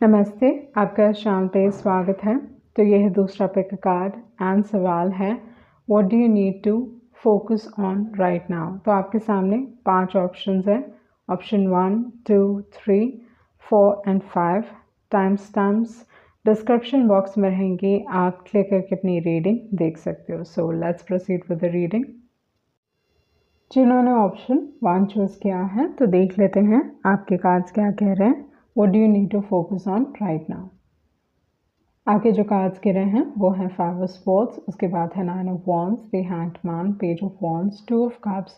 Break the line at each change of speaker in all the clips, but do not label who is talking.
नमस्ते, आपका शाम पे स्वागत है। तो ये है दूसरा पिक कार्ड एंड सवाल है what do you need to focus on right now. तो आपके सामने 5 ऑप्शंस हैं, option 1, 2, 3, 4 and 5। Timestamps description box में रहेंगे, आप क्लिक करके अपनी रीडिंग देख सकते हो। So let's proceed with the reading. जिन्होंने ऑप्शन 1 चूज़ किया है तो देख लेते हैं आपके कार्ड्स क्या कह रहे हैं। What do you need to focus on right now? आगे जो कार्ड्स गिरे हैं वो है 5 of Swords, उसके बाद है 9 of Wands, The Hanged Man, Page of Wands, 2 of Cups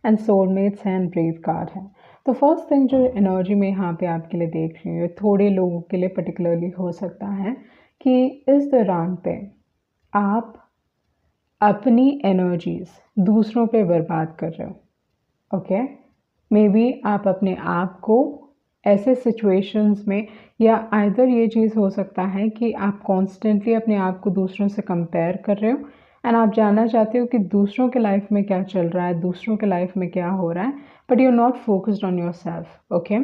and Soulmates and Breathe card है। तो फर्स्ट थिंग जो एनर्जी में यहाँ पे आपके लिए देख रही हूँ, थोड़े लोगों के लिए पर्टिकुलरली हो सकता है कि इस दौरान पे आप अपनी एनर्जीज दूसरों पे बर्बाद कर रहे हो। ओके, मे बी आप अपने आप को ऐसे सिचुएशंस में, या आइदर ये चीज़ हो सकता है कि आप कॉन्स्टेंटली अपने आप को दूसरों से कंपेयर कर रहे हो एंड आप जानना चाहते हो कि दूसरों के लाइफ में क्या चल रहा है, दूसरों के लाइफ में क्या हो रहा है, but you are not focused on yourself. Okay,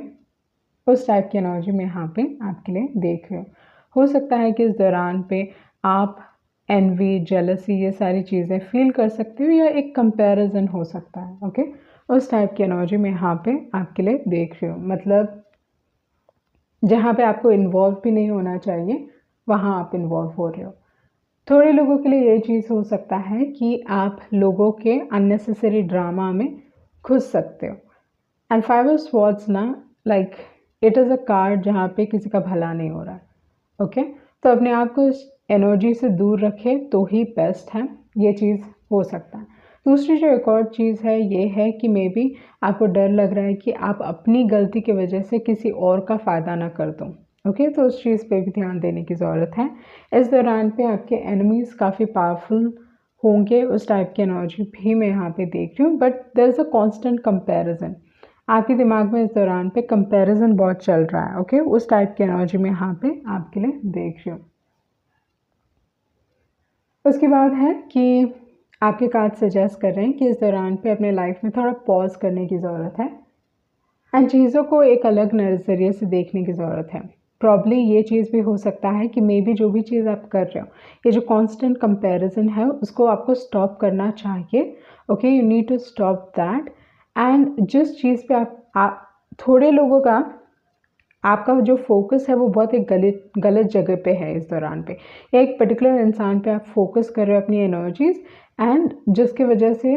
उस टाइप की एनर्जी में यहाँ पे आपके लिए देख रहे हो सकता है कि इस दौरान पे आप एनवी, जेलसी, ये सारी चीज़ें फील कर सकते हो, या एक कंपैरिजन हो सकता है। ओके, उस टाइप की एनर्जी में यहाँ पे आपके लिए देख रही हूँ, मतलब जहाँ पे आपको इन्वॉल्व भी नहीं होना चाहिए वहाँ आप इन्वॉल्व हो रहे हो। थोड़े लोगों के लिए ये चीज़ हो सकता है कि आप लोगों के अननेसेसरी ड्रामा में घुस सकते हो। एंड 5 ऑफ स्वॉर्ड्स ना, like it is a card जहाँ पे किसी का भला नहीं हो रहा है। ओके, तो अपने आप को इस एनर्जी से दूर रखें तो ही बेस्ट है, ये चीज़ हो सकता है। दूसरी जो एक और चीज़ है ये है कि मे बी आपको डर लग रहा है कि आप अपनी गलती की वजह से किसी और का फ़ायदा ना कर दो। ओके, तो उस चीज़ पे भी ध्यान देने की ज़रूरत है। इस दौरान पे आपके एनिमीज़ काफ़ी पावरफुल होंगे, उस टाइप की एनर्जी भी मैं यहाँ पे देख रही हूँ, but there is a constant comparison. आपके दिमाग में इस दौरान पे कंपैरिजन बहुत चल रहा है। ओके, उस टाइप की एनर्जी में यहाँ पे आपके लिए देख रही हूँ। उसके बाद है कि आपके कार्ड सजेस्ट कर रहे हैं कि इस दौरान पे अपने लाइफ में थोड़ा पॉज करने की ज़रूरत है एंड चीज़ों को एक अलग नज़रिए से देखने की ज़रूरत है। प्रॉब्ली ये चीज़ भी हो सकता है कि मे बी जो भी चीज़ आप कर रहे हो, ये जो कांस्टेंट कंपैरिजन है उसको आपको स्टॉप करना चाहिए। Okay, you need to stop that. And जिस चीज़ पे आप थोड़े लोगों का आपका जो फोकस है वो बहुत एक गलत जगह पे है इस दौरान पे, या एक पर्टिकुलर इंसान पे आप फोकस कर रहे हो अपनी एनर्जीज, एंड जिसकी वजह से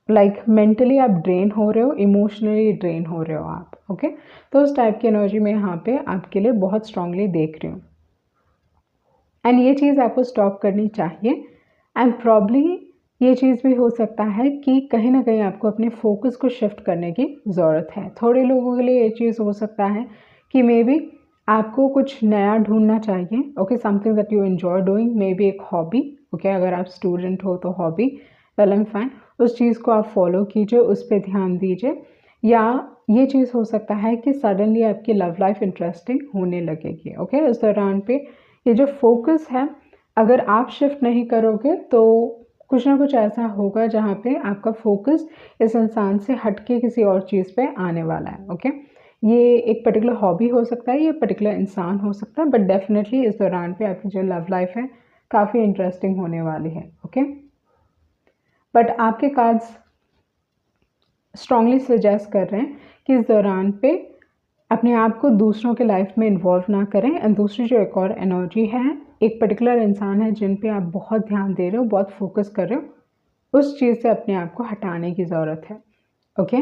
लाइक मेंटली आप ड्रेन हो रहे हो, इमोशनली ड्रेन हो रहे हो आप। ओके, तो उस टाइप की एनर्जी में यहाँ पे आपके लिए बहुत स्ट्रांगली देख रही हूँ एंड ये चीज़ आपको स्टॉप करनी चाहिए। एंड प्रॉब्ली ये चीज़ भी हो सकता है कि कहीं ना कहीं आपको अपने फोकस को शिफ्ट करने की ज़रूरत है। थोड़े लोगों के लिए ये चीज़ हो सकता है कि मे बी आपको कुछ नया ढूंढना चाहिए। Okay, something that you enjoy doing, may be एक हॉबी। ओके, अगर आप स्टूडेंट हो तो हॉबी, वेल एंड फाइन, उस चीज़ को आप फॉलो कीजिए, उस पर ध्यान दीजिए। या ये चीज़ हो सकता है कि सडनली आपकी लव लाइफ इंटरेस्टिंग होने लगेगी। ओके, इस दौरान पे ये जो फोकस है, अगर आप शिफ्ट नहीं करोगे तो कुछ ना कुछ ऐसा होगा जहाँ पे आपका फोकस इस इंसान से हटके किसी और चीज़ पे आने वाला है। ओके, ये एक पर्टिकुलर हॉबी हो सकता है, ये पर्टिकुलर इंसान हो सकता है, बट डेफिनेटली इस दौरान पे आपकी जो लव लाइफ है काफ़ी इंटरेस्टिंग होने वाली है। ओके, बट आपके कार्ड्स स्ट्रांगली सजेस्ट कर रहे हैं कि इस दौरान पे अपने आप को दूसरों के लाइफ में इन्वॉल्व ना करें। एंड दूसरी जो एक और एनर्जी है, एक पर्टिकुलर इंसान है जिन पे आप बहुत ध्यान दे रहे हो, बहुत फोकस कर रहे हो, उस चीज़ से अपने आप को हटाने की ज़रूरत है। Okay,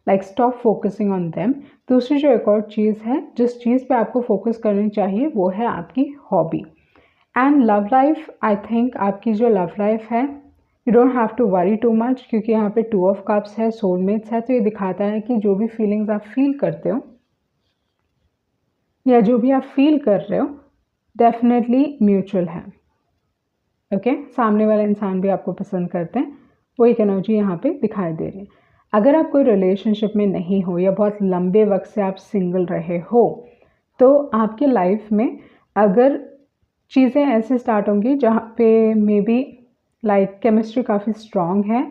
like stop focusing on them. दूसरी जो एक और चीज़ है, जिस चीज़ पे आपको फोकस करनी चाहिए वो है आपकी hobby and love life. I think आपकी जो लव लाइफ है, you don't have to worry too much, क्योंकि यहाँ पे 2 ऑफ कप्स है, सोलमेट्स है, तो ये दिखाता है कि जो भी फीलिंग्स आप फील करते हो या जो भी आप फील कर रहे हो डेफिनेटली म्यूचुअल है। ओके, सामने वाला इंसान भी आपको पसंद करते हैं, वो एक एनर्जी यहाँ पे दिखाई दे रही है। अगर आप कोई रिलेशनशिप में नहीं हो या बहुत लंबे वक्त से आप सिंगल रहे हो, तो आपके लाइफ में अगर चीज़ें ऐसे स्टार्ट होंगी जहाँ पे मे बी लाइक केमिस्ट्री काफ़ी स्ट्रॉन्ग है,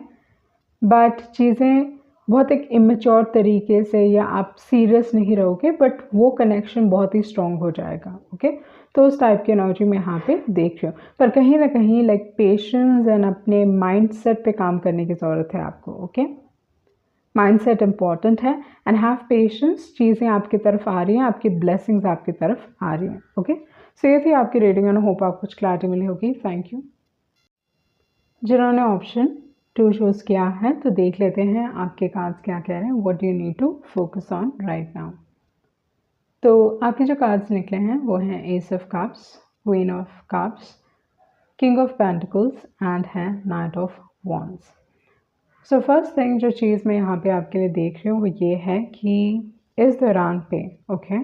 बट चीज़ें बहुत एक इमेच्योर तरीके से या आप सीरियस नहीं रहोगे, बट वो कनेक्शन बहुत ही स्ट्रॉन्ग हो जाएगा। ओके, तो उस टाइप की एनर्जी मैं यहाँ पे देख रही हूँ। पर कहीं ना कहीं लाइक पेशेंस एंड अपने माइंडसेट पे काम करने की ज़रूरत है आपको। ओके, माइंडसेट इम्पॉर्टेंट है एंड हैव पेशेंस। चीज़ें आपकी तरफ आ रही हैं, आपकी ब्लेसिंग्स आपकी तरफ आ रही हैं। ओके, सो ये थी आपकी रीडिंग एंड होप आपको कुछ क्लैरिटी मिली होगी। Thank you. जिन्होंने ऑप्शन 2 चूज़ किया है तो देख लेते हैं आपके कार्ड्स क्या कह रहे हैं। What you need to focus on right now. तो आपके जो कार्ड्स निकले हैं वो हैं ace of cups, queen of cups, king of pentacles and है knight of wands. So first thing जो चीज़ मैं यहाँ पे आपके लिए देख रही हूँ वो ये है कि इस दौरान पे ओके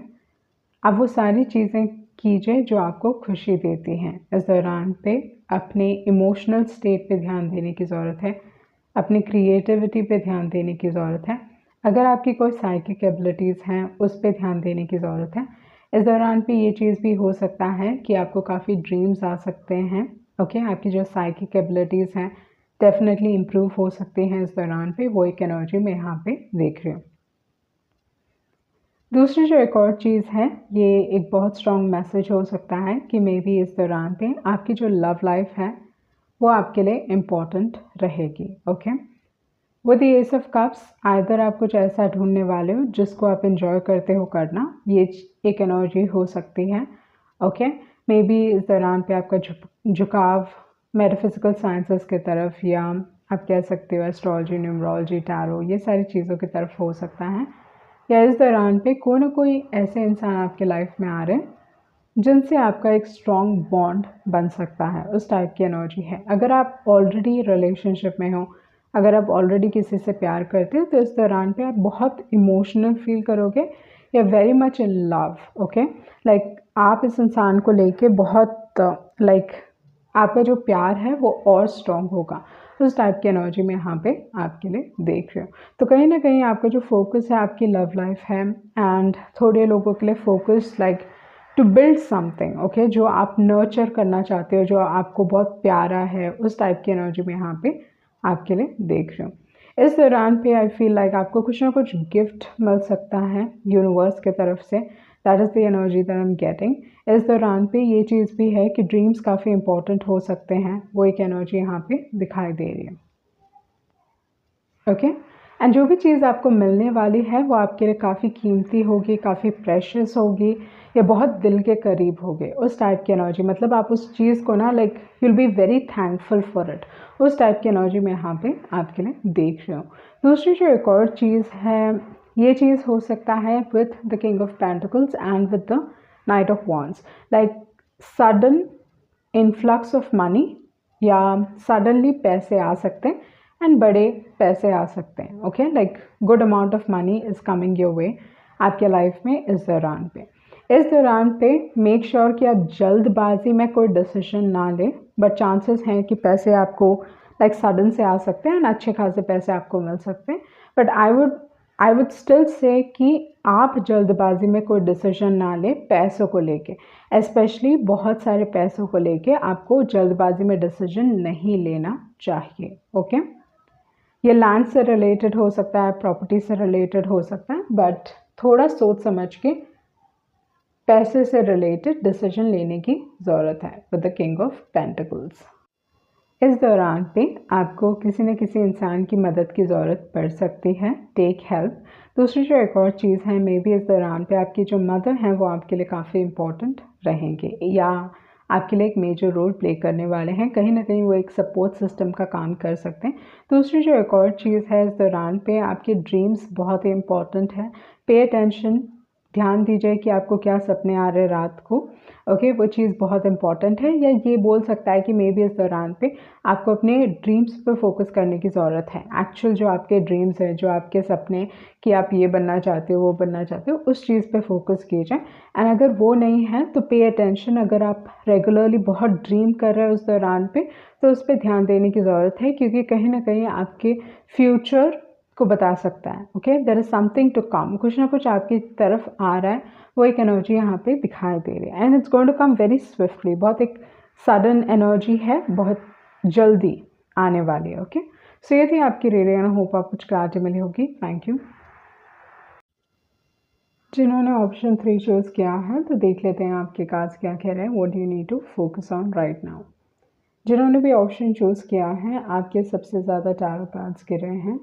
आप वो सारी चीज़ें कीजिए जो आपको खुशी देती हैं। इस दौरान पे अपने इमोशनल स्टेट पे ध्यान देने की ज़रूरत है, अपनी क्रिएटिविटी पे ध्यान देने की ज़रूरत है। अगर आपकी कोई साइकिक एबिलिटीज़ हैं उस पे ध्यान देने की ज़रूरत है। इस दौरान पे ये चीज़ भी हो सकता है कि आपको काफ़ी ड्रीम्स आ सकते हैं। ओके, आपकी जो साइकिक एबिलिटीज़ हैं डेफिनेटली इम्प्रूव हो सकती हैं इस दौरान पे। वो एक एनर्जी मैं यहाँ पे देख रही हूँ। दूसरी जो एक और चीज़ है, ये एक बहुत स्ट्रॉन्ग मैसेज हो सकता है कि मे बी इस दौरान पे आपकी जो लव लाइफ है वो आपके लिए इम्पॉर्टेंट रहेगी। Okay, with the S of cups either आप कुछ ऐसा ढूंढने वाले हो जिसको आप इंजॉय करते हो करना, ये एक एनर्जी हो सकती है। ओके, मे बी इस दौरान पे आपका झुकाव मेटाफिजिकल साइंसेस की तरफ या आप कह सकते हो एस्ट्रोलॉजी, न्यूमरोलॉजी, टैरो, ये सारी चीज़ों की तरफ हो सकता है। या इस दौरान पे कोई ना कोई ऐसे इंसान आपके लाइफ में आ रहे हैं जिनसे आपका एक स्ट्रॉन्ग बॉन्ड बन सकता है। उस टाइप की एनर्जी है। अगर आप ऑलरेडी रिलेशनशिप में हो, अगर आप ऑलरेडी किसी से प्यार करते हो तो इस दौरान पे आप बहुत इमोशनल फील करोगे या very much in love. Okay, like आप इस इंसान को लेके बहुत लाइक आपका जो प्यार है वो और स्ट्रॉन्ग होगा। उस टाइप की एनर्जी में यहाँ पे आपके लिए देख रहे हो। तो कहीं ना कहीं आपका जो फोकस है आपकी लव लाइफ है एंड थोड़े लोगों के लिए focus like to build something. Okay, जो आप नर्चर करना चाहते हो, जो आपको बहुत प्यारा है, उस टाइप की एनर्जी में यहाँ पे आपके लिए देख रही हूँ। इस दौरान पे आई फील लाइक आपको कुछ ना कुछ गिफ्ट मिल सकता है यूनिवर्स के तरफ से। That is the energy that I am getting. इस दौरान पे ये चीज़ भी है कि ड्रीम्स काफ़ी इंपॉर्टेंट हो सकते हैं, वो एक एनर्जी यहाँ पे दिखाई दे रही है। ओके, एंड जो भी चीज़ आपको मिलने वाली है वो आपके लिए काफ़ी कीमती होगी, काफ़ी प्रेशियस होगी या बहुत दिल के करीब होगी। उस टाइप की एनर्जी, मतलब आप उस चीज़ को ना like you will be very thankful for it. उस टाइप की एनर्जी मैं यहाँ पे आपके लिए देख रही हूँ। दूसरी जो एक और चीज़ है, ये चीज़ हो सकता है with the king of pentacles and with the night of wands, like sudden influx of money या सडनली पैसे आ सकते हैं एंड बड़े पैसे आ सकते हैं। Okay, like good amount of money is coming your way आपके लाइफ में इस दौरान पे। इस दौरान पे मेक श्योर कि आप जल्दबाजी में कोई डिसीजन ना लें, बट चांसेस हैं कि पैसे आपको लाइक सडन से आ सकते हैं एंड अच्छे खासे पैसे आपको मिल सकते हैं। But I would still say कि आप जल्दबाजी में कोई डिसीजन ना लें पैसों को लेके, स्पेशली बहुत सारे पैसों को लेके आपको जल्दबाजी में डिसीजन नहीं लेना चाहिए। ओके, ये लैंड से रिलेटेड हो सकता है, प्रॉपर्टी से रिलेटेड हो सकता है, बट थोड़ा सोच समझ के पैसे से रिलेटेड डिसीजन लेने की ज़रूरत है with the king of pentacles. इस दौरान पे आपको किसी न किसी इंसान की मदद की ज़रूरत पड़ सकती है, टेक हेल्प। दूसरी जो एक और चीज़ है, मे बी इस दौरान पे आपकी जो मदर हैं वो आपके लिए काफ़ी इम्पोर्टेंट रहेंगे या आपके लिए एक मेजर रोल प्ले करने वाले हैं। कहीं ना कहीं वो एक सपोर्ट सिस्टम का काम कर सकते हैं। दूसरी जो एक और चीज़ है, इस दौरान पे आपके ड्रीम्स बहुत ही इम्पॉर्टेंट है। पे अटेंशन, ध्यान दीजिए कि आपको क्या सपने आ रहे हैं रात को। ओके, वो चीज़ बहुत इंपॉर्टेंट है। या ये बोल सकता है कि मे बी इस दौरान पे आपको अपने ड्रीम्स पे फोकस करने की ज़रूरत है। एक्चुअल जो आपके ड्रीम्स हैं, जो आपके सपने कि आप ये बनना चाहते हो, वो बनना चाहते हो, उस चीज़ पे फोकस कीजिए। एंड अगर वो नहीं है तो पे अटेंशन। अगर आप रेगुलरली बहुत ड्रीम कर रहे हो उस दौरान पे तो उस पर ध्यान देने की ज़रूरत है, क्योंकि कहीं ना कहीं आपके फ्यूचर को बता सकता है। Okay, there is something to come, कुछ ना कुछ आपकी तरफ आ रहा है, वो एक एनर्जी यहाँ पे दिखाई दे रही है and it's going to come very swiftly. बहुत एक सडन एनर्जी है, बहुत जल्दी आने वाली है। ओके, सो ये थी आपकी रीडिंग एंड होप आप कुछ क्लैरिटी मिली होगी। Thank you. जिन्होंने ऑप्शन 3 चूज़ किया है तो देख लेते हैं आपके कार्ड्स क्या कह रहे हैं। What do you need to focus on right now. जिन्होंने भी ऑप्शन चूज़ किया है आपके सबसे ज़्यादा टैरो कार्ड्स गिर रहे हैं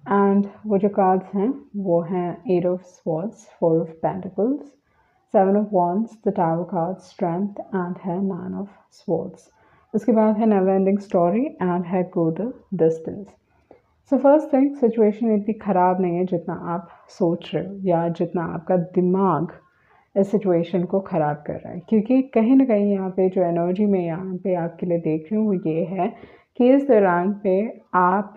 एंड वो जो कार्ड्स हैं वो हैं 8 of swords, 4 of pentacles, 7 of wands, the tarot card strength and है 9 ऑफ स्वॉर्ड्स। उसके बाद है नेवर एंडिंग स्टोरी एंड है go the distance. So first thing, situation इतनी ख़राब नहीं है जितना आप सोच रहे हो या जितना आपका दिमाग इस सिचुएशन को ख़राब कर रहा है, क्योंकि कहीं ना कहीं यहाँ पे जो एनर्जी मैं यहाँ पे आपके लिए देख रही हूँ वो ये है कि इस दौरान पे आप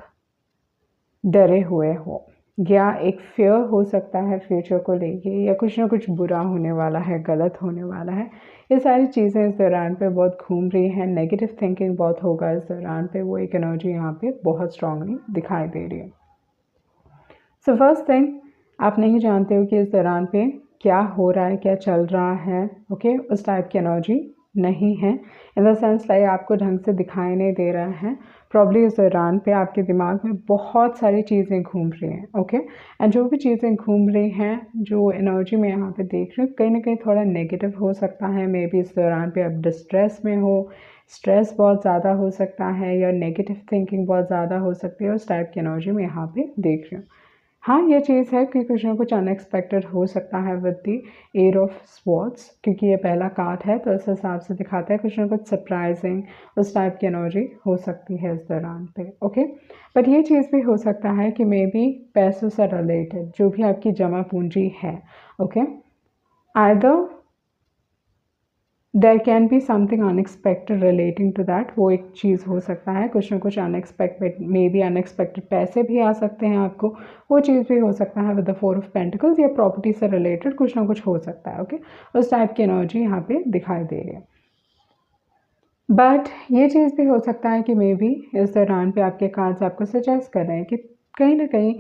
डरे हुए हो या एक फियर हो सकता है फ्यूचर को लेके, या कुछ ना कुछ बुरा होने वाला है, गलत होने वाला है। ये सारी चीज़ें इस दौरान पे बहुत घूम रही हैं। नेगेटिव थिंकिंग बहुत होगा इस दौरान पे, वो एक एनर्जी यहाँ पे बहुत स्ट्रांगली दिखाई दे रही है। सो फर्स्ट थिंग, आप नहीं जानते हो कि इस दौरान पे क्या हो रहा है, क्या चल रहा है। ओके, उस टाइप की एनर्जी नहीं है। इन द सेंस लाइक आपको ढंग से दिखाई नहीं दे रहा है। प्रॉब्ली इस दौरान पे आपके दिमाग में बहुत सारी चीज़ें घूम रही हैं। ओके, एंड जो भी चीज़ें घूम रही हैं, जो एनर्जी मैं यहाँ पे देख रही हूँ, कहीं ना कहीं थोड़ा नेगेटिव हो सकता है। मे बी इस दौरान पे आप डिस्ट्रेस में हो, स्ट्रेस बहुत ज़्यादा हो सकता है, या नेगेटिव थिंकिंग बहुत ज़्यादा हो सकती है। उस टाइप की एनर्जी मैं यहाँ पे देख रही हूँ। हाँ, ये चीज़ है कि कुछ ना कुछ अनएक्सपेक्टेड हो सकता है विद दी 8 ऑफ स्वॉर्ड्स, क्योंकि ये पहला कार्ड है तो इस हिसाब से दिखाता है कुछ ना कुछ सरप्राइजिंग उस टाइप की एनर्जी हो सकती है इस दौरान पे। ओके, बट ये चीज़ भी हो सकता है कि मे बी पैसों से रिलेटेड जो भी आपकी जमा पूंजी है, okay, either there can be something unexpected relating to that. वो एक चीज़ हो सकता है, कुछ ना कुछ अनएक्सपेक्टेड, मे बी अनएक्सपेक्टेड पैसे भी आ सकते हैं आपको, वो चीज़ भी हो सकता है विद द 4 ऑफ पेंटिकल्स, या प्रॉपर्टी से रिलेटेड कुछ ना कुछ हो सकता है। ओके, उस टाइप की एनर्जी यहाँ पे दिखाई दे रही है। बट ये चीज़ भी हो सकता है कि मे बी इस दौरान पे आपके कार्ड्स आपको सजेस्ट कर रहे हैं कि कहीं ना कहीं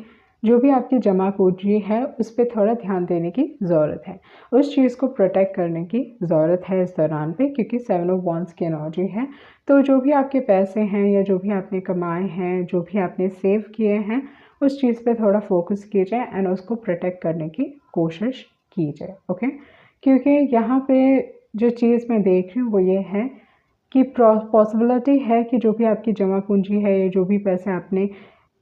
जो भी आपकी जमा पूंजी है उस पर थोड़ा ध्यान देने की ज़रूरत है, उस चीज़ को प्रोटेक्ट करने की ज़रूरत है इस दौरान पे, क्योंकि 7 ऑफ वॉन्ड्स की एनर्जी है। तो जो भी आपके पैसे हैं या जो भी आपने कमाए हैं, जो भी आपने सेव किए हैं, उस चीज़ पे थोड़ा फोकस कीजिए एंड उसको प्रोटेक्ट करने की कोशिश कीजिए। ओके, क्योंकि यहाँ पे जो चीज़ मैं देख रही हूँ वो ये है कि पॉसिबिलिटी है कि जो भी आपकी जमा पूंजी है या जो भी पैसे आपने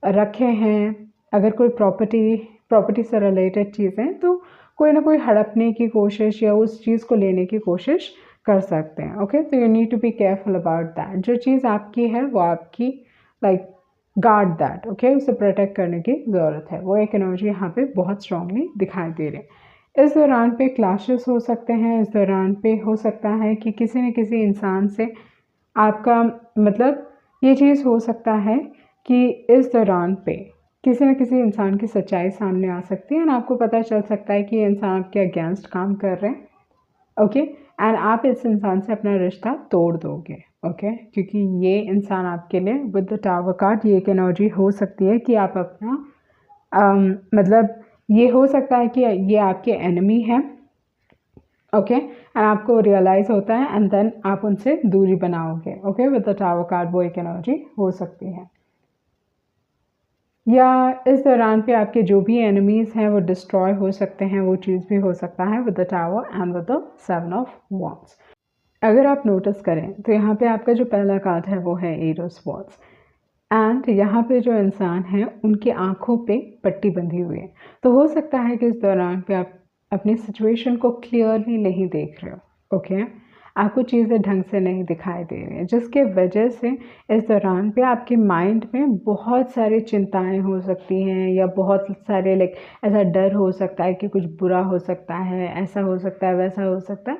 रखे हैं, अगर कोई प्रॉपर्टी से रिलेटेड चीज़ें, तो कोई ना कोई हड़पने की कोशिश या उस चीज़ को लेने की कोशिश कर सकते हैं। ओके, तो you need to be careful about that. जो चीज़ आपकी है वो आपकी, लाइक गार्ड दैट। ओके, उसे प्रोटेक्ट करने की ज़रूरत है। वो एक एनर्जी यहाँ पे बहुत स्ट्रांगली दिखाई दे रही है। इस दौरान पे क्लैशेस हो सकते हैं। इस दौरान पे हो सकता है कि किसी न किसी इंसान से आपका, मतलब ये चीज़ हो सकता है कि इस दौरान पे किसी न किसी इंसान की सच्चाई सामने आ सकती है एंड आपको पता चल सकता है कि ये इंसान आपके अगेंस्ट काम कर रहे हैं। ओके, एंड आप इस इंसान से अपना रिश्ता तोड़ दोगे। ओके, क्योंकि ये इंसान आपके लिए विद द टावर कार्ड, ये एक एनर्जी हो सकती है कि आप अपना मतलब ये हो सकता है कि ये आपके एनिमी हैं। ओके, एंड आपको रियलाइज़ होता है एंड देन आप उनसे दूरी बनाओगे। Okay, with the tower card वो एक एनर्जी हो सकती है। या इस दौरान पे आपके जो भी एनिमीज़ हैं वो डिस्ट्रॉय हो सकते हैं, वो चीज़ भी हो सकता है with the tower and with the 7 of wands. अगर आप नोटिस करें तो यहाँ पे आपका जो पहला कार्ड है वो है 8 ऑफ स्वॉर्ड्स एंड यहाँ पे जो इंसान है उनकी आंखों पे पट्टी बंधी हुई है। तो हो सकता है कि इस दौरान पे आप अपनी सिचुएशन को क्लियरली नहीं देख रहे हो। ओके, आपको चीज़ें ढंग से नहीं दिखाई दे रही हैं, जिसके वजह से इस दौरान पे आपके माइंड में बहुत सारी चिंताएं हो सकती हैं, या बहुत सारे लाइक ऐसा डर हो सकता है कि कुछ बुरा हो सकता है, ऐसा हो सकता है, वैसा हो सकता है।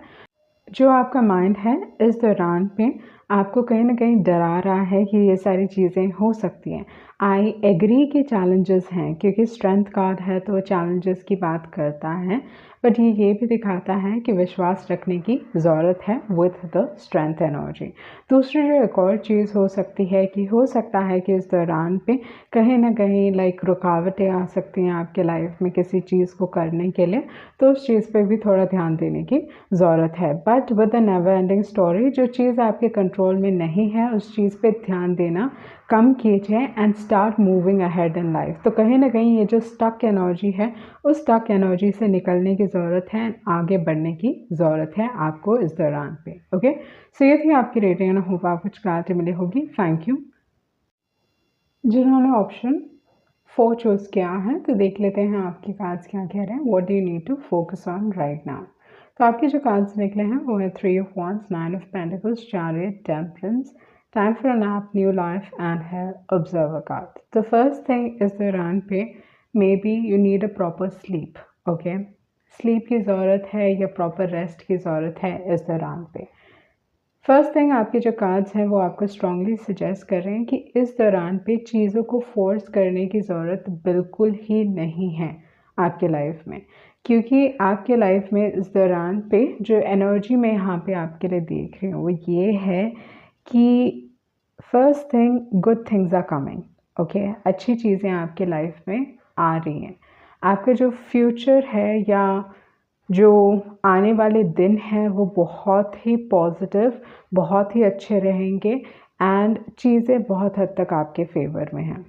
जो आपका माइंड है इस दौरान पे आपको कहीं ना कहीं डरा रहा है कि ये सारी चीज़ें हो सकती हैं। आई एग्री कि चैलेंजेस हैं, क्योंकि स्ट्रेंथ कार्ड है तो चैलेंजेस की बात करता है, बट ये भी दिखाता है कि विश्वास रखने की ज़रूरत है विथ द स्ट्रेंथ एनर्जी। दूसरी जो एक और चीज़ हो सकती है कि हो सकता है कि इस दौरान पे कहीं ना कहीं लाइक रुकावटें आ सकती हैं आपके लाइफ में किसी चीज़ को करने के लिए, तो उस चीज़ पे भी थोड़ा ध्यान देने की ज़रूरत है। But with a never ending story, जो चीज़ आपके कंट्रोल में नहीं है उस चीज़ पे ध्यान देना कम कीजिए and start moving ahead in life. तो कहीं ना कहीं ये जो स्टक एनर्जी है उस स्टक एनर्जी से निकलने की ज़रूरत है, आगे बढ़ने की ज़रूरत है आपको इस दौरान पे। ओके, सो ये थी आपकी रेटिंग, ना होप आपको कुछ क्लैरिटी मिली होगी। Thank you. जिन्होंने ऑप्शन 4 चूज़ किया है तो देख लेते हैं आपके कार्ड्स क्या कह रहे हैं। What do you need to focus on right now. तो आपके जो कार्ड्स निकले हैं वो है 3 of wands, 9 of pentacles, chariot, temperance, time for a nap, new life and है ऑब्जर्वर कार्ड। तो फर्स्ट थिंग इस दौरान पे maybe you need a proper sleep. Okay, sleep की ज़रूरत है या प्रॉपर रेस्ट की ज़रूरत है इस दौरान पे। फर्स्ट थिंग, आपके जो कार्ड्स हैं वो आपको स्ट्रांगली सजेस्ट कर रहे हैं कि इस दौरान पे चीज़ों को फोर्स करने की ज़रूरत बिल्कुल ही नहीं है आपके लाइफ में, क्योंकि आपके लाइफ में इस दौरान पे जो एनर्जी मैं यहाँ पे आपके लिए देख रही हूँ वो ये है कि first thing, good things are coming. Okay, अच्छी चीज़ें आपके लाइफ में आ रही हैं। आपका जो फ्यूचर है या जो आने वाले दिन हैं वो बहुत ही पॉजिटिव, बहुत ही अच्छे रहेंगे एंड चीज़ें बहुत हद तक आपके फेवर में हैं।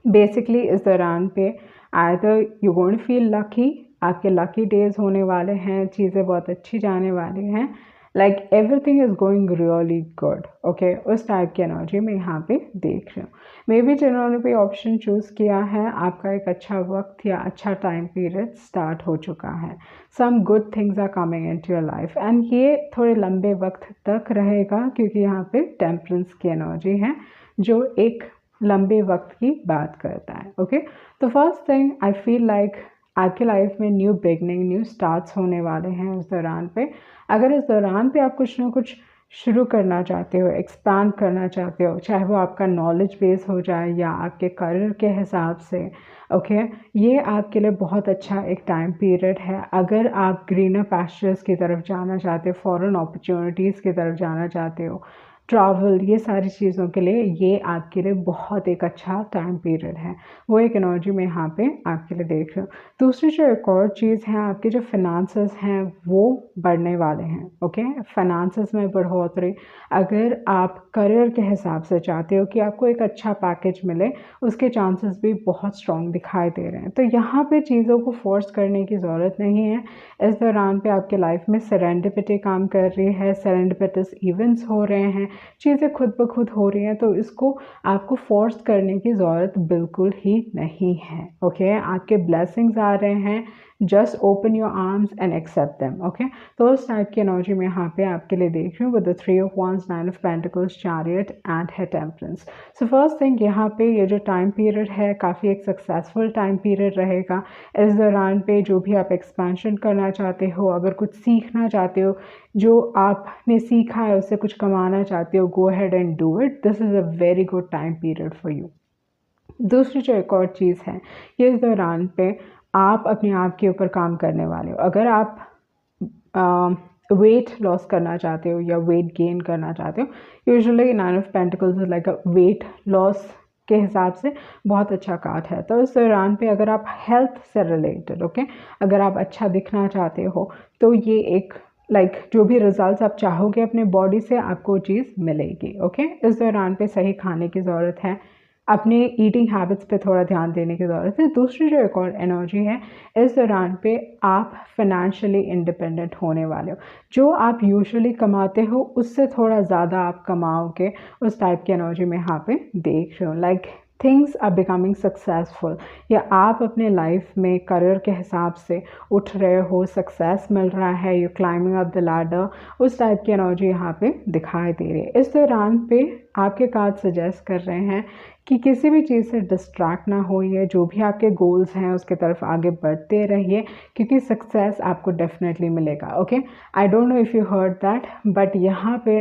बेसिकली इस दौरान पे either you going to feel lucky, आपके लकी डेज होने वाले हैं, चीज़ें बहुत अच्छी जाने वाली हैं, like everything is going really good. Okay, उस टाइप की एनर्जी मैं यहाँ पे देख रही हूँ। मे बी जिन्होंने भी ऑप्शन चूज़ किया है आपका एक अच्छा वक्त या अच्छा टाइम पीरियड स्टार्ट हो चुका है। Some good things are coming into your life and ये थोड़े लंबे वक्त तक रहेगा, क्योंकि यहाँ पे टेम्परेंस की एनर्जी है जो एक लंबे वक्त की बात करता है। ओके, तो first thing I feel like आपके लाइफ में न्यू बिगनिंग, न्यू स्टार्ट्स होने वाले हैं इस दौरान पे। अगर इस दौरान पे आप कुछ ना कुछ शुरू करना चाहते हो, एक्सपैंड करना चाहते हो, चाहे वो आपका नॉलेज बेस हो जाए या आपके करियर के हिसाब से, ओके, ये आपके लिए बहुत अच्छा एक टाइम पीरियड है। अगर आप ग्रीनर पैस्चर्स की तरफ जाना चाहते हो, फॉरेन अपॉर्चुनिटीज़ की तरफ जाना चाहते हो, ट्रैवल, ये सारी चीज़ों के लिए ये आपके लिए बहुत एक अच्छा टाइम पीरियड है। वो एक एनर्जी मैं यहाँ पे आपके लिए देख रही हूँ। दूसरी जो एक और चीज़ है, आपके जो फिनांसेस हैं वो बढ़ने वाले हैं। ओके, फाइनेंसेस में बढ़ोतरी, अगर आप करियर के हिसाब से चाहते हो कि आपको एक अच्छा पैकेज मिले, उसके चांसेस भी बहुत स्ट्रॉन्ग दिखाई दे रहे हैं। तो यहाँ पे चीज़ों को फोर्स करने की ज़रूरत नहीं है। इस दौरान पे आपके लाइफ में सेरेंडिपिटी काम कर रही है, सेरेंडिपिटस इवेंट्स हो रहे हैं, चीज़ें खुद ब खुद हो रही हैं, तो इसको आपको फोर्स करने की ज़रूरत बिल्कुल ही नहीं है। ओके, आपके ब्लेसिंग्स आ रहे हैं, just open your arms and accept them. Okay, तो उस टाइप की एनर्जी मैं यहाँ पे आपके लिए देख रही हूँ with the 3 of wands, 9 of pentacles, chariot and है टेम्परेंस। सो फर्स्ट थिंग, यहाँ पे ये जो टाइम पीरियड है काफ़ी एक सक्सेसफुल टाइम पीरियड रहेगा। इस दौरान पे जो भी आप एक्सपेंशन करना चाहते हो, अगर कुछ सीखना चाहते हो, जो आपने सीखा है उससे कुछ कमाना चाहते हो, go ahead and do it. This is a very good time period for you. दूसरी जो एक और चीज़ है, ये इस दौरान पे आप अपने आप के ऊपर काम करने वाले हो। अगर आप वेट लॉस करना चाहते हो या वेट गेन करना चाहते हो, usually 9 of pentacles is like a weight loss के हिसाब से बहुत अच्छा कार्ड है। तो इस दौरान पे अगर आप हेल्थ से रिलेटेड, ओके, अगर आप अच्छा दिखना चाहते हो तो ये एक जो भी रिजल्ट्स आप चाहोगे अपने बॉडी से, आपको चीज़ मिलेगी। ओके, इस दौरान पे सही खाने की ज़रूरत है, अपने ईटिंग हैबिट्स पे थोड़ा ध्यान देने की ज़रूरत है। दूसरी जो एक और एनर्जी है, इस दौरान पे आप फाइनेंशियली इंडिपेंडेंट होने वाले हो। जो आप यूजुअली कमाते हो उससे थोड़ा ज़्यादा आप कमाओगे, उस टाइप की एनर्जी मैं यहाँ पे देख रही हूँ। Like things are becoming successful, या आप अपने लाइफ में करियर के हिसाब से उठ रहे हो, सक्सेस मिल रहा है, you climbing up the ladder, उस टाइप की एनर्जी यहाँ पे दिखाई दे रही है। इस दौरान पे आपके कार्ड सजेस्ट कर रहे हैं कि किसी भी चीज़ से डिस्ट्रैक्ट ना होइए, जो भी आपके गोल्स हैं उसके तरफ आगे बढ़ते रहिए, क्योंकि सक्सेस आपको डेफिनेटली मिलेगा। Okay, I don't know if you heard that, but यहाँ पे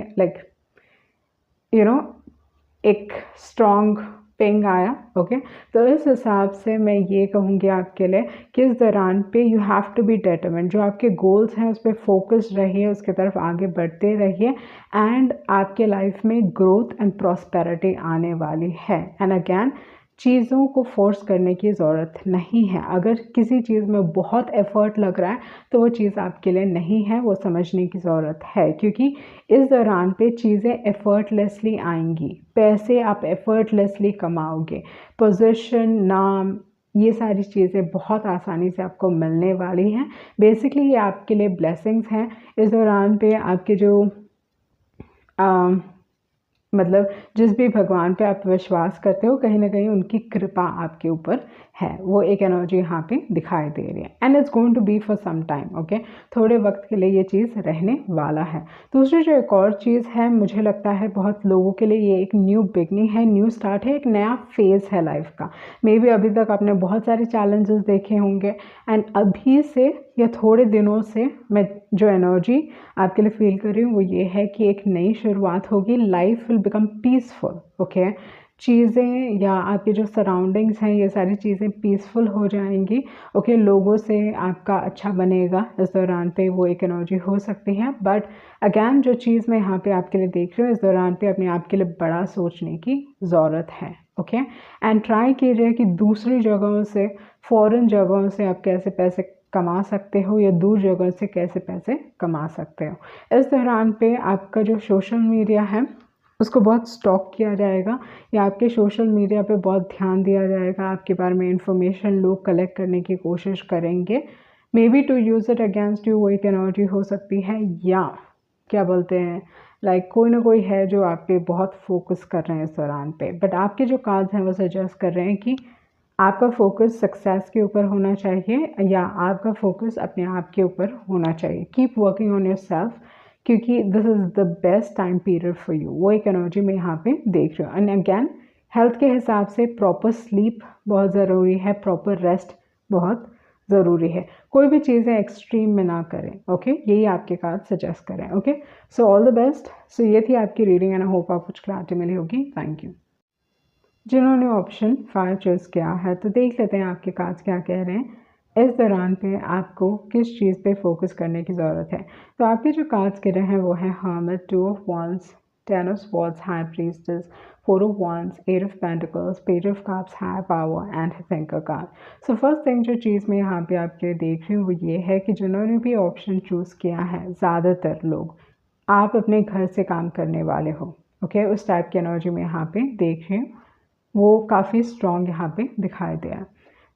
एक स्ट्रॉन्ग पिंग आया, ओके। तो इस हिसाब से मैं ये कहूँगी आपके लिए कि इस दौरान पे you have to be determined. जो आपके गोल्स हैं उस पर फोकस रहिए, उसकी तरफ आगे बढ़ते रहिए, एंड आपके लाइफ में ग्रोथ एंड प्रॉस्पेरिटी आने वाली है। एंड अगेन, चीज़ों को फोर्स करने की ज़रूरत नहीं है। अगर किसी चीज़ में बहुत एफर्ट लग रहा है तो वो चीज़ आपके लिए नहीं है, वो समझने की ज़रूरत है, क्योंकि इस दौरान पे चीज़ें एफर्टलेसली आएंगी। पैसे आप एफर्टलेसली कमाओगे, पोजीशन, नाम, ये सारी चीज़ें बहुत आसानी से आपको मिलने वाली हैं। बेसिकली ये आपके लिए ब्लेसिंग्स हैं। इस दौरान पे आपके जो मतलब जिस भी भगवान पे आप विश्वास करते हो, कहीं ना कहीं उनकी कृपा आपके ऊपर है, वो एक एनर्जी यहाँ पे दिखाई दे रही है। And it's going to be for some time, okay. थोड़े वक्त के लिए ये चीज़ रहने वाला है। दूसरी जो एक और चीज़ है, मुझे लगता है बहुत लोगों के लिए ये एक न्यू बिगनिंग है, न्यू स्टार्ट है, एक नया फेज़ है लाइफ का। मे बी अभी तक आपने बहुत सारे चैलेंजेस देखे होंगे, एंड अभी से या थोड़े दिनों से मैं जो एनर्जी आपके लिए फील कर रही हूँ वो ये है कि एक नई शुरुआत होगी। Life will become peaceful, okay. चीज़ें या आपके जो सराउंडिंग्स हैं ये सारी चीज़ें पीसफुल हो जाएंगी, ओके। लोगों से आपका अच्छा बनेगा इस दौरान पे, वो एक एनर्जी हो सकती है। बट अगैन जो चीज़ मैं यहाँ पे आपके लिए देख रही हूँ, इस दौरान पे अपने आप के लिए बड़ा सोचने की ज़रूरत है, ओके। एंड ट्राई कीजिए कि दूसरी जगहों से, फॉरेन जगहों से आप कैसे पैसे कमा सकते हो या दूर जगह से कैसे पैसे कमा सकते हो। इस दौरान पे आपका जो सोशल मीडिया है उसको बहुत स्टॉक किया जाएगा, या आपके सोशल मीडिया पे बहुत ध्यान दिया जाएगा। आपके बारे में इंफॉर्मेशन लोग कलेक्ट करने की कोशिश करेंगे, maybe to use it against you, वो एक एनर्जी हो सकती है। या क्या बोलते हैं, लाइक कोई ना कोई है जो आप पे बहुत फोकस कर रहे हैं इस दौरान पे। बट आपके जो कार्ड्स हैं वो सजेस्ट कर रहे हैं कि आपका फोकस सक्सेस के ऊपर होना चाहिए, या आपका फोकस अपने आप के ऊपर होना चाहिए। Keep working on yourself, क्योंकि this is the best time period for you, वो एक एनर्जी में यहाँ पे देख रही हूँ। एंड अगैन, हेल्थ के हिसाब से प्रॉपर स्लीप बहुत ज़रूरी है, प्रॉपर रेस्ट बहुत ज़रूरी है। कोई भी चीज़ें एक्सट्रीम में ना करें, ओके। यही आपके कार्ड सजेस्ट करें, okay. So all the best. So ये थी आपकी रीडिंग, एंड आई होप आपको कुछ क्लैरिटी मिली होगी। Thank you. जिन्होंने ऑप्शन 5 चूज़ किया है, तो देख लेते हैं आपके कार्ड्स क्या कह रहे हैं। इस दौरान पे आपको किस चीज़ पे फोकस करने की ज़रूरत है। तो आपके जो कार्ड्स कह रहे हैं वो है hermit, 2 of wands, 10 of swords, high priestess, 4 of wands, 8 of pentacles, page of cups, high power and thinker card. So first thing जो चीज़ मैं यहाँ पे आपके देख रही हूँ वो ये है कि जिन्होंने भी ऑप्शन चूज़ किया है, ज़्यादातर लोग आप अपने घर से काम करने वाले हो, ओके। उस टाइप की एनर्जी में यहाँ पे देख रही हूँ, वो काफ़ी स्ट्रॉन्ग यहाँ पे दिखाई दिया।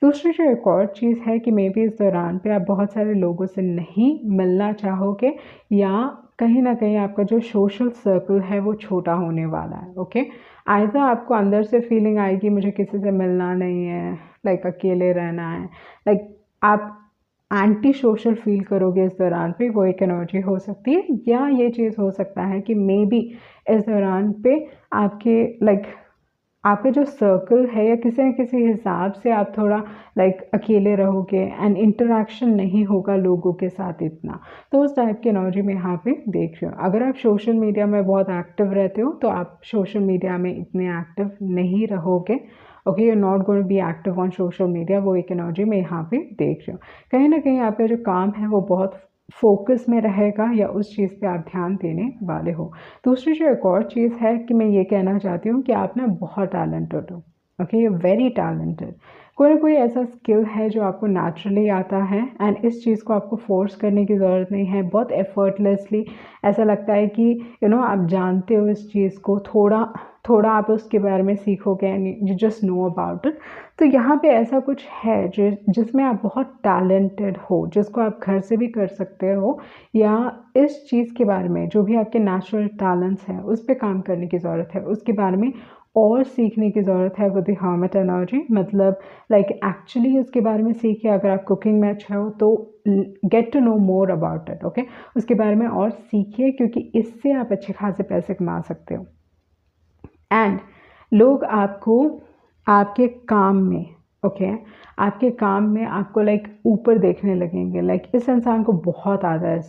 दूसरी जो एक और चीज़ है कि मे बी इस दौरान पे आप बहुत सारे लोगों से नहीं मिलना चाहोगे, या कहीं ना कहीं आपका जो सोशल सर्कल है वो छोटा होने वाला है, ओके। आइदर आपको अंदर से फीलिंग आएगी मुझे किसी से मिलना नहीं है, लाइक अकेले रहना है, लाइक आप एंटी सोशल फील करोगे इस दौरान पे, वो एक एनर्जी हो सकती है। या ये चीज़ हो सकता है कि मे बी इस दौरान पे आपके लाइक आपका जो सर्कल है या किसी न किसी हिसाब से आप थोड़ा लाइक अकेले रहोगे, एंड इंटरेक्शन नहीं होगा लोगों के साथ इतना। तो उस टाइप की एनर्जी में यहाँ पे देख रहे हो। अगर आप सोशल मीडिया में बहुत एक्टिव रहते हो तो आप सोशल मीडिया में इतने एक्टिव नहीं रहोगे, okay. You not going to be active on social media, वो एक एनर्जी में यहाँ पे देख रहे हो। कहीं ना कहीं आपका जो काम है वो बहुत फोकस में रहेगा, या उस चीज़ पे आप ध्यान देने वाले हो। दूसरी जो एक और चीज़ है कि मैं ये कहना चाहती हूँ कि आप ना बहुत टैलेंटेड हो, ओके। You very talented. कोई ना कोई ऐसा स्किल है जो आपको नेचुरली आता है, एंड इस चीज़ को आपको फोर्स करने की ज़रूरत नहीं है। बहुत एफर्टलेसली ऐसा लगता है कि आप जानते हो इस चीज़ को, थोड़ा थोड़ा आप उसके बारे में सीखोगे, and you just know about it. तो यहाँ पे ऐसा कुछ है जो जिसमें आप बहुत टैलेंटेड हो, जिसको आप घर से भी कर सकते हो, या इस चीज़ के बारे में जो भी आपके नेचुरल टैलेंट्स हैं उस पर काम करने की ज़रूरत है, उसके बारे में और सीखने की ज़रूरत है विद द हर्मिट एनर्जी। मतलब लाइक एक्चुअली उसके बारे में सीखिए। अगर आप कुकिंग में अच्छे हो तो get to know more about it, okay. उसके बारे में और सीखिए, क्योंकि इससे आप अच्छे खासे पैसे कमा सकते हो। एंड लोग आपको आपके काम में ओके आपके काम में आपको लाइक ऊपर देखने लगेंगे, लाइक इस इंसान को बहुत आता है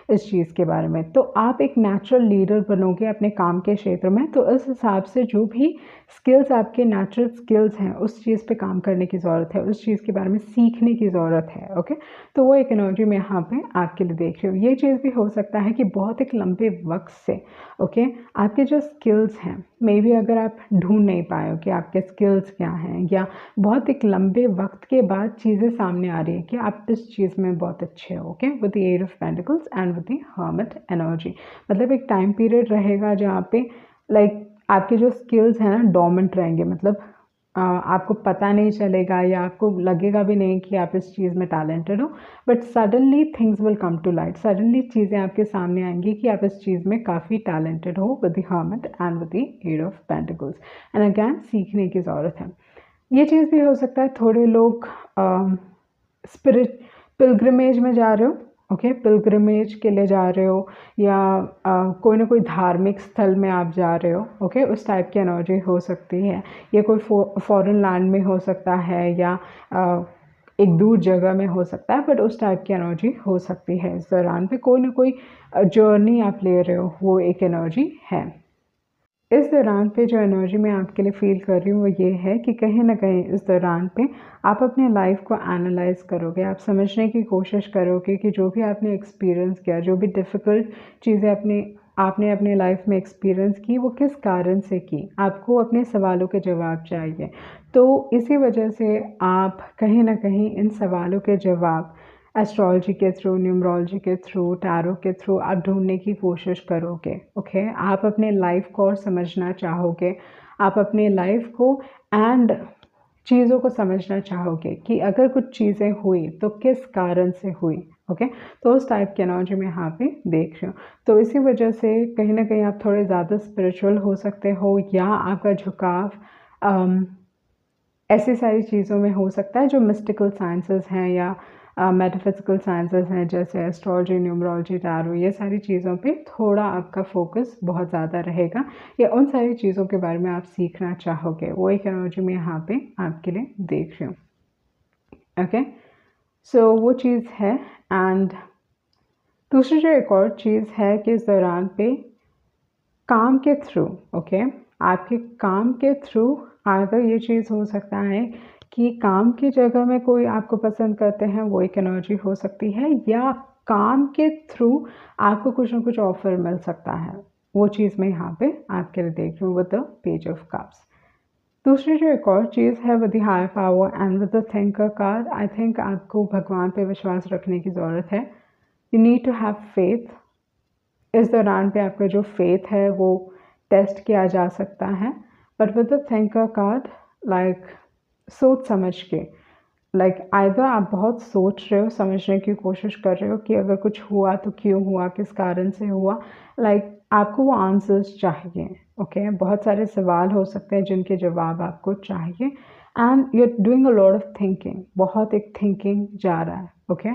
इस चीज़ के बारे में, तो आप एक नेचुरल लीडर बनोगे अपने काम के क्षेत्र में। तो इस हिसाब से जो भी स्किल्स आपके नेचुरल स्किल्स हैं उस चीज़ पे काम करने की ज़रूरत है, उस चीज़ के बारे में सीखने की ज़रूरत है। ओके तो वो एक एनर्जी मैं यहाँ पे आपके लिए देख रही हूँ। ये चीज़ भी हो सकता है कि बहुत एक लंबे वक्त से ओके आपके जो स्किल्स हैं मे बी अगर आप ढूंढ नहीं पाए हो कि आपके स्किल्स क्या हैं, या बहुत एक लंबे वक्त के बाद चीज़ें सामने आ रही है कि आप इस चीज़ में बहुत अच्छे हो। Okay with the eight of pentacles and with the hermit energy, मतलब एक टाइम पीरियड रहेगा जहाँ पे लाइक आपके जो स्किल्स हैं ना डोमेंट रहेंगे, मतलब आपको पता नहीं चलेगा या आपको लगेगा भी नहीं कि आप इस चीज़ में टैलेंटेड हो, but suddenly things will come to light, suddenly चीज़ें आपके सामने आएंगी कि आप इस चीज़ में काफ़ी टैलेंटेड हो with the hermit and with the eight of pentacles. And again सीखने की ज़रूरत है। ये चीज़ भी हो सकता है थोड़े लोग स्पिरिट पिलग्रिमेज में जा रहे हो, ओके पिलग्रिमेज के लिए जा रहे हो, या कोई ना कोई धार्मिक स्थल में आप जा रहे हो, ओके उस टाइप की एनर्जी हो सकती है। ये कोई फॉरेन लैंड में हो सकता है या एक दूर जगह में हो सकता है, बट उस टाइप की एनर्जी हो सकती है। इस दौरान पे कोई ना कोई जर्नी आप ले रहे हो, वो एक एनर्जी है। इस दौरान पे जो एनर्जी मैं आपके लिए फ़ील कर रही हूँ वो ये है कि कहीं ना कहीं इस दौरान पे आप अपने लाइफ को एनालाइज करोगे, आप समझने की कोशिश करोगे कि जो भी आपने एक्सपीरियंस किया, जो भी डिफ़िकल्ट चीज़ें आपने अपने लाइफ में एक्सपीरियंस की, वो किस कारण से की। आपको अपने सवालों के जवाब चाहिए, तो इसी वजह से आप कहीं ना कहीं इन सवालों के जवाब एस्ट्रोलॉजी के थ्रू, न्यूमरोलॉजी के थ्रू, टैरो के थ्रू आप ढूंढने की कोशिश करोगे। ओके आप अपने लाइफ को और समझना चाहोगे, आप अपने लाइफ को एंड चीज़ों को समझना चाहोगे कि अगर कुछ चीज़ें हुई तो किस कारण से हुई। ओके तो उस टाइप की एनर्जी मैं यहाँ पे देख रही हूँ। तो इसी वजह से कहीं ना कहीं आप थोड़े ज़्यादा स्पिरिचुअल हो सकते हो, या आपका झुकाव ऐसी सारी चीज़ों में हो सकता है जो मिस्टिकल साइंसेस हैं या मेटाफिजिकल साइंसेस हैं, जैसे एस्ट्रोलॉजी, न्यूमरोलॉजी, टैरो, ये सारी चीज़ों पे थोड़ा आपका फोकस बहुत ज़्यादा रहेगा, या उन सारी चीज़ों के बारे में आप सीखना चाहोगे। वो एक एनर्जी मैं यहाँ पे आपके लिए देख रही हूँ। ओके सो वो चीज़ है। एंड दूसरी जो एक और चीज़ है कि इस दौरान पे काम के थ्रू, ओके आपके काम के थ्रू अगर ये चीज़ हो सकता है कि काम की जगह में कोई आपको पसंद करते हैं, वो एक एनर्जी हो सकती है, या काम के थ्रू आपको कुछ ना कुछ ऑफर मिल सकता है। वो चीज़ मैं यहाँ पे आपके लिए देख रही हूँ with the page of cups. दूसरी जो एक और चीज़ है with the higher power and with the thinker card, I think आपको भगवान पे विश्वास रखने की ज़रूरत है। You need to have faith. इस दौरान पे आपका जो फेथ है वो टेस्ट किया जा सकता है, but with the thinker card like सोच समझ के, लाइक आइदर आप बहुत सोच रहे हो, समझने की कोशिश कर रहे हो कि अगर कुछ हुआ तो क्यों हुआ, किस कारण से हुआ, लाइक आपको वो आंसर्स चाहिए। ओके बहुत सारे सवाल हो सकते हैं जिनके जवाब आपको चाहिए, and you are doing a lot of thinking, बहुत एक थिंकिंग जा रहा है। ओके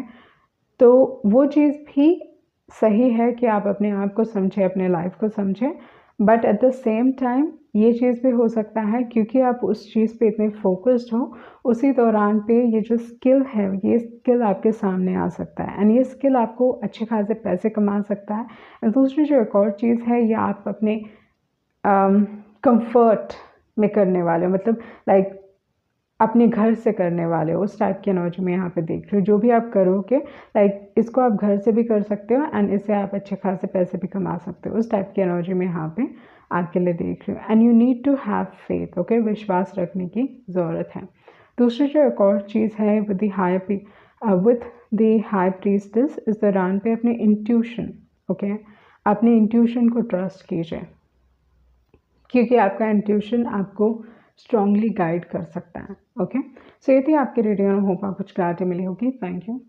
तो वो चीज़ भी सही है कि आप अपने आप को समझें, अपने लाइफ को समझें, but at the same time ये चीज़ भी हो सकता है क्योंकि आप उस चीज़ पे इतने फोकस्ड हो, उसी दौरान पे ये जो स्किल है, ये स्किल आपके सामने आ सकता है, एंड ये स्किल आपको अच्छे खासे पैसे कमा सकता है। एंड दूसरी जो एक और चीज़ है, ये आप अपने कंफर्ट में करने वाले, मतलब लाइक अपने घर से करने वाले, उस टाइप की एनर्जी मैं यहाँ पे देख रही हूँ। जो भी आप करोगे लाइक इसको आप घर से भी कर सकते हो, एंड इससे आप अच्छे खासे पैसे भी कमा सकते हो, उस टाइप की एनर्जी मैं यहाँ पे आपके लिए देख रही हूँ। And you need to have faith, okay विश्वास रखने की ज़रूरत है। दूसरी जो एक और चीज़ है विद द हाई प्रीस्टेस, इस दौरान पे अपने इंट्यूशन, ओके अपने इंट्यूशन को ट्रस्ट कीजिए, क्योंकि आपका इंट्यूशन आपको स्ट्रांगली गाइड कर सकता है। ओके सो ये थी आपकी रीडिंग, होप आपको कुछ क्लैरिटी मिली होगी। Thank you.